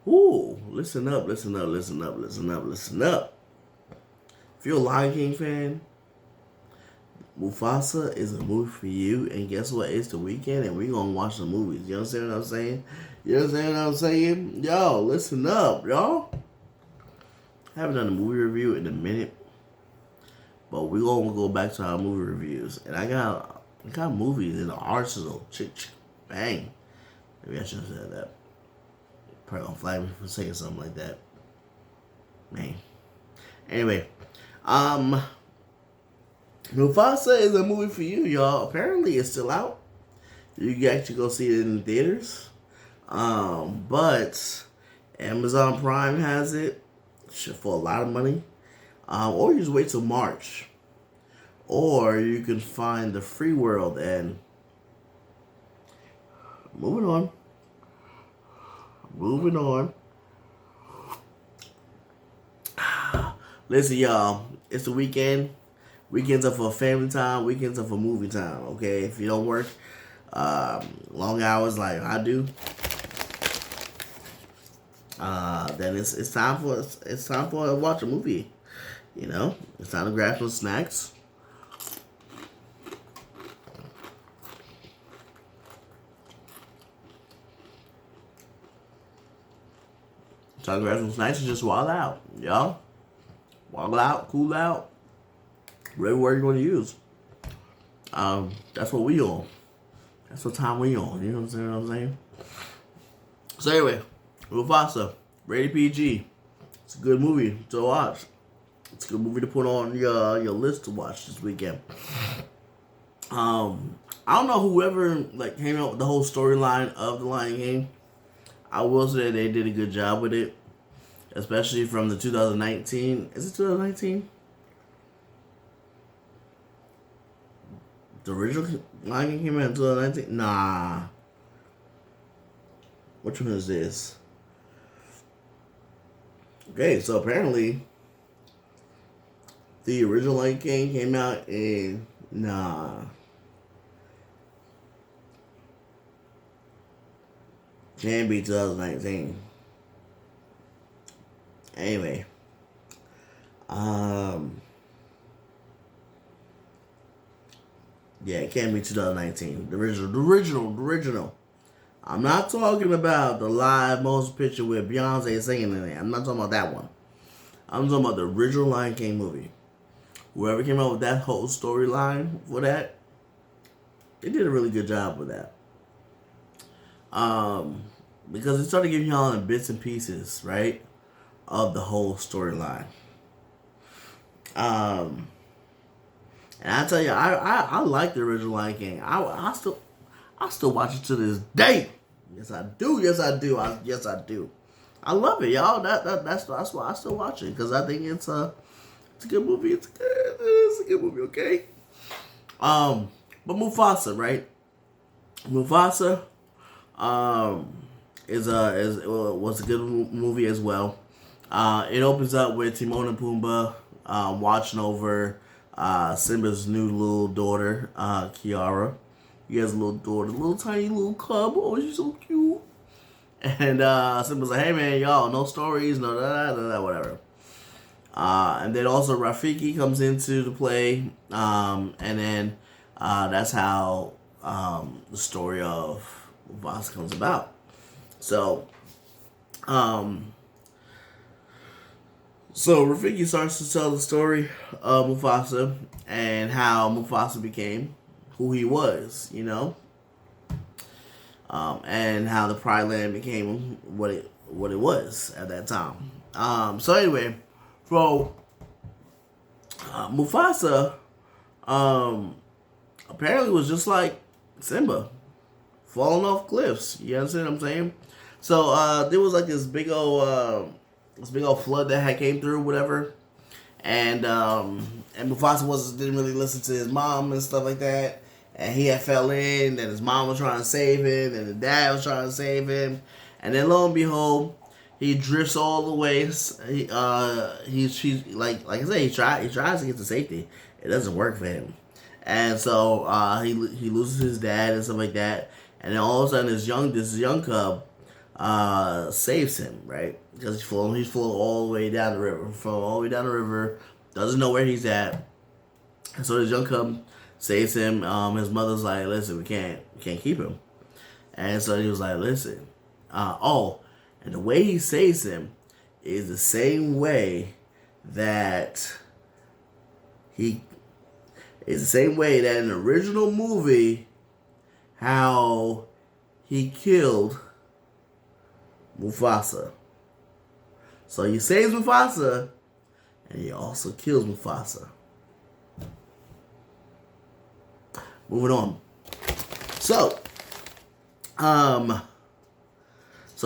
Ooh, listen up, listen up, listen up, listen up, listen up. If you're a Lion King fan, Mufasa is a movie for you. And guess what? It's the weekend and we're going to watch the movies. You understand what I'm saying? You understand what I'm saying? Y'all, listen up, y'all. I haven't done a movie review in a minute. But we're going to go back to our movie reviews. And I got movies in the arsenal. Chick, chick, bang. Maybe I should have said that. Probably gonna flag me for saying something like that. Man. Anyway, Mufasa is a movie for you, y'all. Apparently, it's still out. You can actually go see it in the theaters. But Amazon Prime has it for a lot of money. Or you just wait till March. Or you can find the free world and moving on. Moving on. Listen, y'all. It's the weekend. Weekends are for family time. Weekends are for movie time. Okay, if you don't work long hours like I do, then it's time for watch a movie. You know, it's time to grab some snacks. Time to grab some snacks and just wild out, y'all. Wild out, cool out, whatever word you want to use. That's what we on. That's what time we on. You know what I'm saying? So anyway, Mufasa, rated PG. It's a good movie to watch. It's a good movie to put on your list to watch this weekend. I don't know whoever came up with the whole storyline of the Lion King. I will say they did a good job with it, especially from the 2019. Is it 2019? The original Lion King came out in 2019? Nah. Which one is this? Okay, so apparently the original Lion King came out in Can be 2019. Anyway, yeah, it can be 2019. The original. I'm not talking about the live motion picture with Beyonce singing in it. I'm not talking about that one. I'm talking about the original Lion King movie. Whoever came up with that whole storyline for that, they did a really good job with that. Because it started giving y'all in bits and pieces, right, of the whole storyline. And I tell you, I like the original Lion King. I still watch it to this day. Yes, I do. Yes, I do. Yes, I do. I love it, y'all. That's why I still watch it, because I think it's a good movie. It's a good movie. Okay. But Mufasa, right? Mufasa, was a good movie as well. It opens up with Timon and Pumbaa watching over Simba's new little daughter, Kiara. He has a little daughter, little tiny little cub. Oh, she's so cute. And Simba's like, hey man, y'all, no stories, no whatever. And then also Rafiki comes into the play, and then that's how the story of Mufasa comes about. So Rafiki starts to tell the story of Mufasa and how Mufasa became who he was, you know, and how the Pride Land became what it was at that time. So anyway, Mufasa apparently was just like Simba, falling off cliffs. You understand what I'm saying? So there was like this big old flood that had came through, whatever, and Mufasa didn't really listen to his mom and stuff like that, and he had fell in, and his mom was trying to save him, and his dad was trying to save him, and then lo and behold, he drifts all the way. He's like I said, he tries to get to safety. It doesn't work for him, and so he loses his dad and stuff like that, and then all of a sudden this young cub saves him, right? Because he's falling all the way down the river, doesn't know where he's at. And so this young cub saves him. His mother's like, listen, we can't keep him. And so he was like, listen, and the way he saves him is the same way that in the original movie, how he killed Mufasa. So he saves Mufasa, and he also kills Mufasa. Moving on. So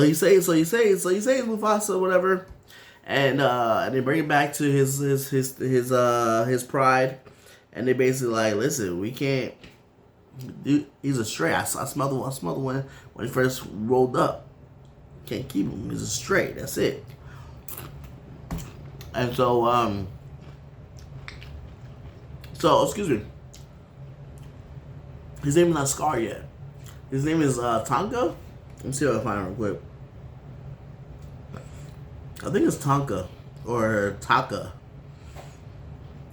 he saves Mufasa, whatever, and they bring him back to his pride, and they basically like, listen, we can't. Dude, he's a stray. I smelled the when he first rolled up. Can't keep him. He's a stray. That's it. And so excuse me. His name is not Scar yet. His name is Tonka. Let me see if I can find him real quick. I think it's Tonka or Taka.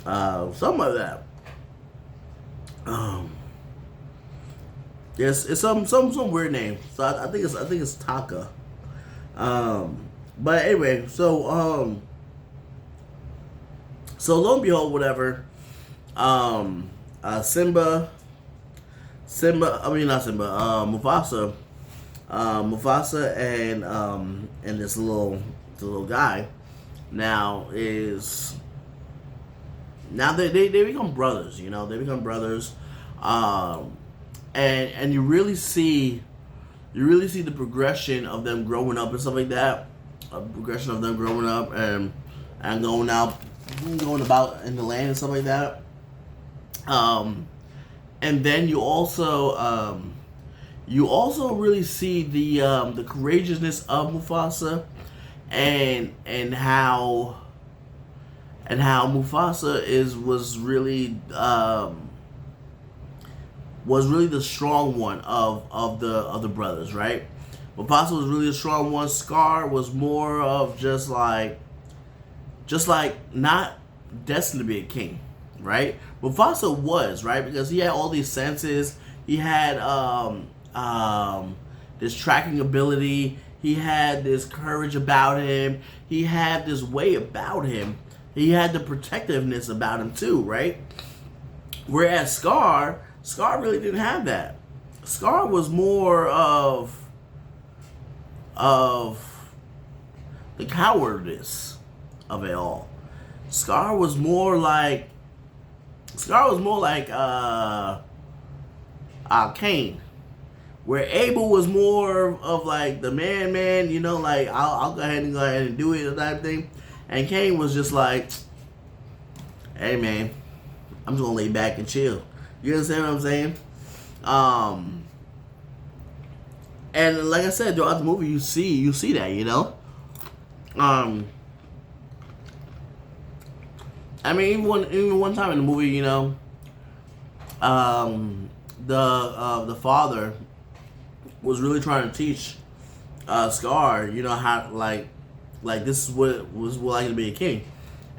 Something like that. Yes, it's some weird name. So I think it's Taka. But anyway, so lo and behold, whatever. Mufasa and this little guy they become brothers, and you really see the progression of them growing up and stuff like that, and going about in the land and stuff like that. And then you also really see the courageousness of Mufasa, and how Mufasa was really the strong one of the brothers, right? Mufasa was really the strong one. Scar was more of just like not destined to be a king, right? Mufasa was, right, because he had all these senses. He had this tracking ability. He had this courage about him. He had this way about him. He had the protectiveness about him too, right? Whereas Scar really didn't have that. Scar was more of the cowardice of it all. Scar was more like Cain, where Abel was more of like the man, like I'll go ahead and do it, type thing, and Cain was just like, hey man, I'm just gonna lay back and chill. You understand what I'm saying? And like I said, throughout the movie, you see that, I mean, even one time in the movie, the father was really trying to teach Scar, how like this is what it was like to be a king,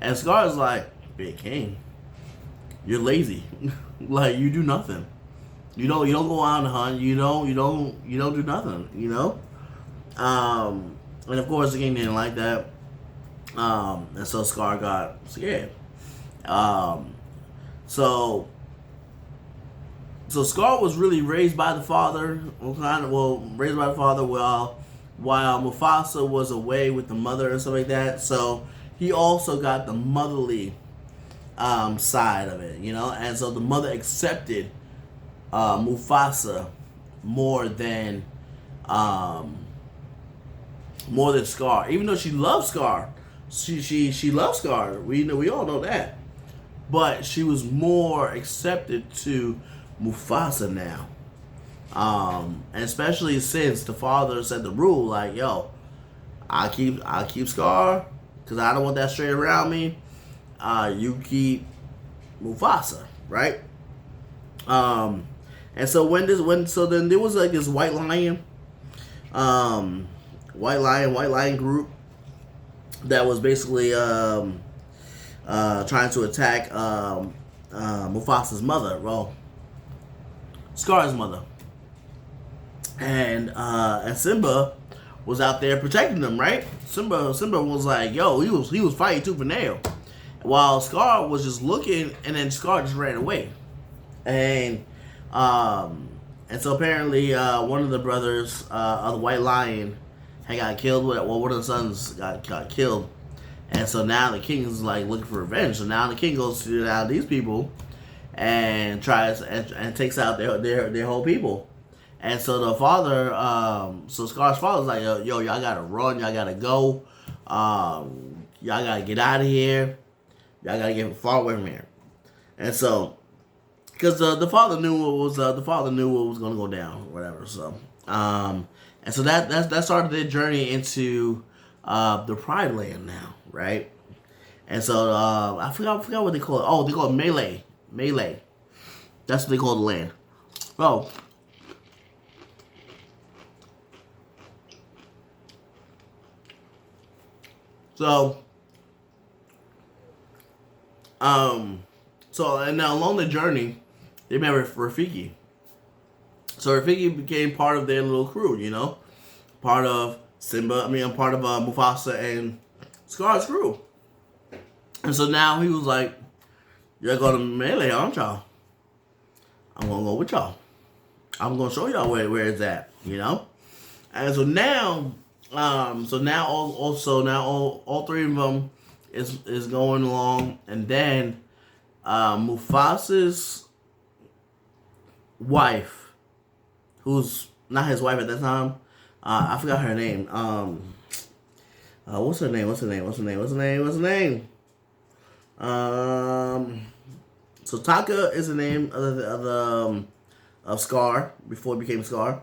and Scar is like, be a king? You're lazy, like you do nothing. You don't go out and hunt. You don't do nothing. And of course the king didn't like that, and so Scar got scared. So Scar was really raised by the father, while Mufasa was away with the mother and stuff like that. So he also got the motherly side of it, and so the mother accepted Mufasa more than Scar, even though she loves Scar. She loves Scar. We all know that. But she was more accepted to Mufasa now. And especially since the father said the rule, like, yo, I keep Scar because I don't want that straight around me. You keep Mufasa, right? And so then there was like this white lion, White Lion group that was basically trying to attack Mufasa's mother. Well, Scar's mother, and Simba was out there protecting them. Right? Simba was like, yo, he was fighting tooth and nail, while Scar was just looking, and then Scar just ran away, and so apparently one of the brothers of the White Lion had got killed. Well, one of the sons got killed. And so now the king is like looking for revenge. So now the king goes to now these people and tries and takes out their whole people. And so the father, so Scar's father's like, yo, y'all gotta run, y'all gotta go, y'all gotta get out of here, y'all gotta get far away from here. And so, because the father knew what was gonna go down, or whatever. So, and so that started their journey into the Pride Land now. Right, and so I forgot what they call it. Oh, they call it Melee. Melee. That's what they call the land. Oh, so and now along the journey, they met Rafiki. So Rafiki became part of their little crew. You know, part of Simba. Part of Mufasa and Scar's crew. And so now he was like, you're going to Melee, aren't y'all? I'm going to go with y'all. I'm going to show y'all where it's at, you know? And so now, all three of them is going along. And then Mufasa's wife, who's not his wife at that time, I forgot her name. What's her name? So Taka is the name of Scar before it became Scar.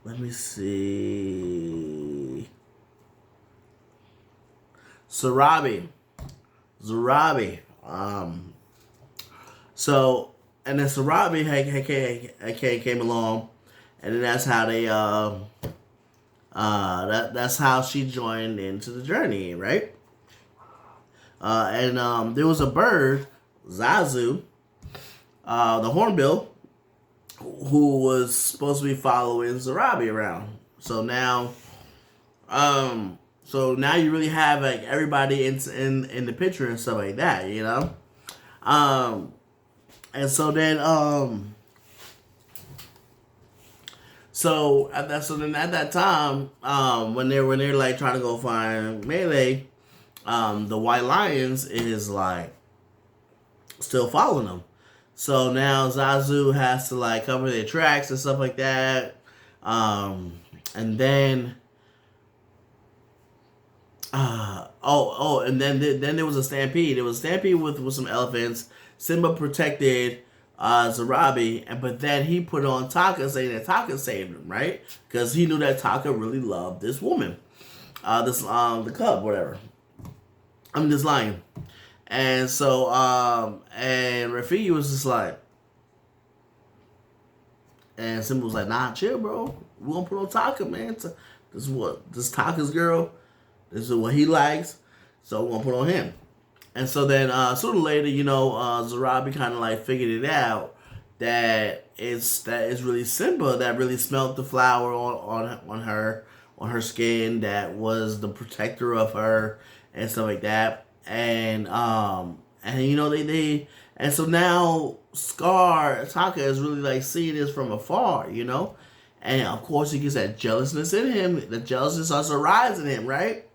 Let me see. Zarabi. So, and then Zarabi came along. And then that's how they that's how she joined into the journey, right? And there was a bird, Zazu, the hornbill, who was supposed to be following Zarabi around. So now you really have like everybody in the picture and stuff like that, you know. And so then So at that time, when they're like trying to go find Melee, the White Lions is like still following them. So now Zazu has to like cover their tracks and stuff like that. And then and then there was a stampede. There was a stampede with some elephants. Simba protected Zarabi, but then he put on Taka, saying that Taka saved him, right? Because he knew that Taka really loved this woman, the cub, whatever. This lion, and so and Rafiki was just like, and Simba was like, nah, chill, bro. We gonna put on Taka, man. This Taka's girl. This is what he likes, so we're gonna put on him. And so then, sooner or later, Zarabi kind of like figured it out that it's really Simba that really smelt the flower on her skin, that was the protector of her and stuff like that. And and so now Taka is really like seeing this from afar, and of course he gets that jealousness in him. The jealousness starts to rise in him, right?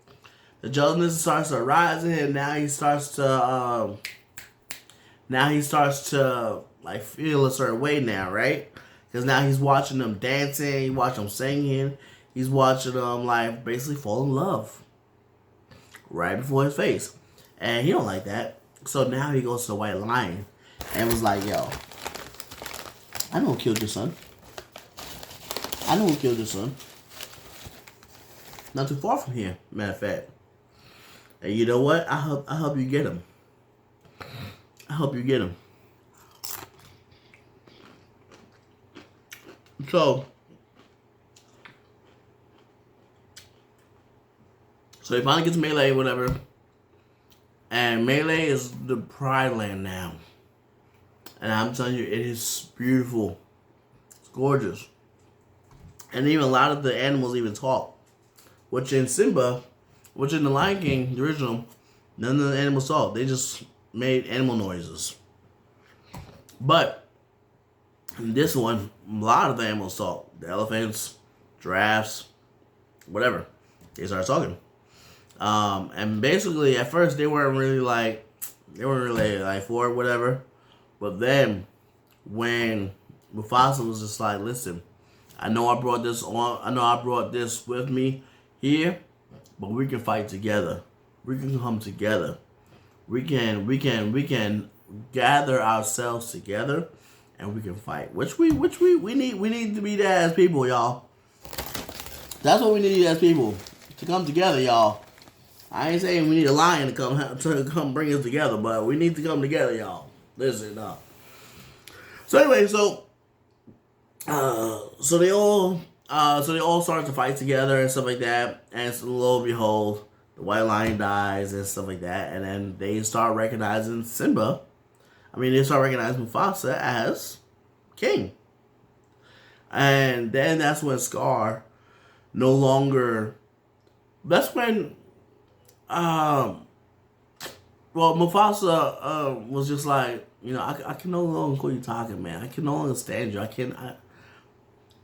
The jealousness starts to rise in him. Now he starts to like feel a certain way now, right? Because now he's watching them dancing, he's watching them singing, he's watching them like basically fall in love right before his face, and he don't like that. So now he goes to the White Lion and was like, "Yo, I know who killed your son. Not too far from here, matter of fact. And you know what? I'll help you get him. So So he finally gets Melee, whatever. And Melee is the Pride Land now. And I'm telling you, it is beautiful. It's gorgeous. And even a lot of the animals even talk. Which in Simba, which in the Lion King, the original, none of the animals talk. They just made animal noises. But in this one, a lot of the animals talk. The elephants, giraffes, whatever. They start talking. And basically, at first, they weren't really like for it, whatever. But then, when Mufasa was just like, listen, I know I brought this with me here, but we can fight together. We can come together. We can gather ourselves together, and we can fight. Which we need to be there as people, y'all. That's what we need as people, to come together, y'all. I ain't saying we need a lion to come bring us together, but we need to come together, y'all. Listen up. So anyway, so they all start to fight together and stuff like that, and so lo and behold, the white lion dies and stuff like that, and then they start recognizing Simba. They start recognizing Mufasa as king, and then that's when Scar no longer. That's when, Mufasa was just like, I can no longer call you talking, man. I can no longer stand you.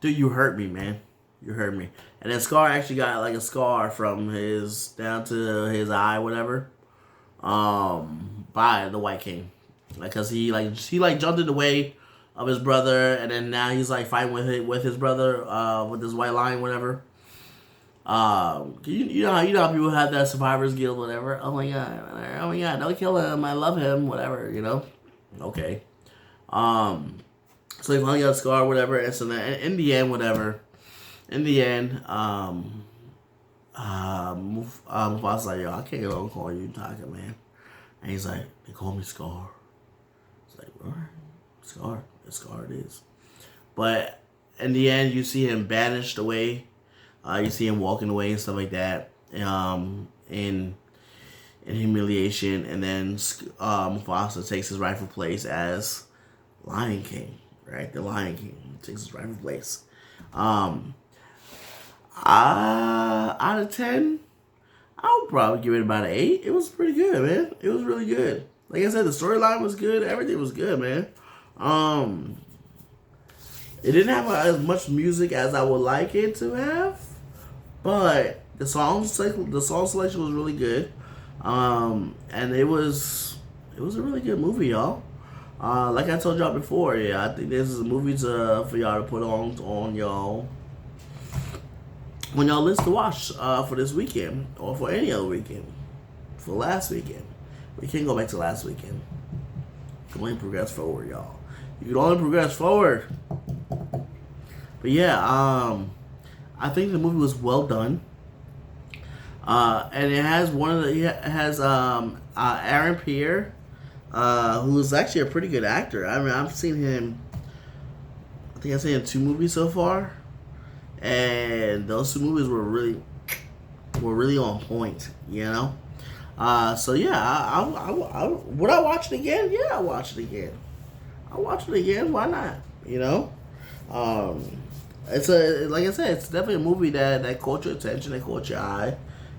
Dude, you hurt me, man. You hurt me. And then Scar actually got like a scar from his down to his eye, whatever, by the White King, like, cause he jumped in the way of his brother, and then now he's like fighting with his brother, with this white lion, whatever. You know how people have that survivor's guilt, whatever. Oh my god, don't kill him. I love him, whatever. Okay. So he finally got a scar, whatever. And so then in the end, whatever. In the end, Mufasa's like, yo, I can't get on calling you Taka, man. And he's like, they call me Scar. It's like, all right, Scar. Scar it is. But in the end, you see him banished away. You see him walking away and stuff like that, in humiliation, and then Mufasa takes his rightful place as Lion King, right? The Lion King takes his rightful place. Out of 10, I would probably give it about an 8. It was pretty good, man. It was really good. Like I said, the storyline was good. Everything was good, man. It didn't have as much music as I would like it to have. But the song selection was really good, and it was a really good movie, y'all. Like I told y'all before, yeah, I think this is a movie for y'all to put on y'all when y'all list to watch for this weekend or for any other weekend, for last weekend. We can't go back to last weekend. You can only progress forward, y'all. You can only progress forward. But yeah, I think the movie was well done, and it has Aaron Pierre, who is actually a pretty good actor. I've seen him. I think I've seen him 2 movies so far, and those 2 movies were really on point. So yeah, I would I watch it again? Yeah, I'll watch it again. Why not? It's like I said, it's definitely a movie that caught your attention, that caught your eye.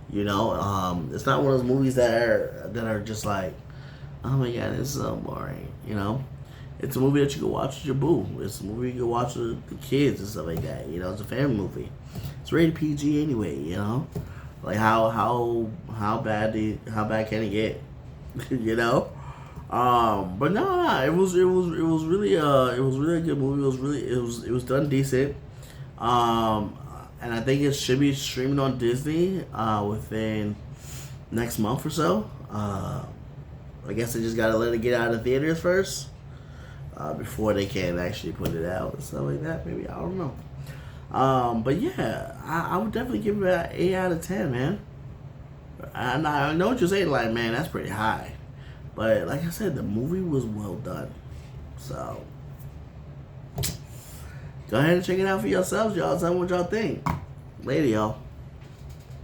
It's not one of those movies that are just like, oh my god, it's so boring. It's a movie that you can watch with your boo. It's a movie you can watch with the kids and stuff like that. It's a family movie. It's rated PG anyway. Like how bad can it get? But no, it was really a good movie. It was done decent. And I think it should be streaming on Disney within next month or so. I guess they just gotta let it get out of theaters first before they can actually put it out and stuff like that. Maybe, I don't know. But yeah, I would definitely give it an 8 out of 10, man. I know what you're saying, like, man, that's pretty high. But like I said, the movie was well done. So go ahead and check it out for yourselves, y'all. Tell me what y'all think. Later, y'all.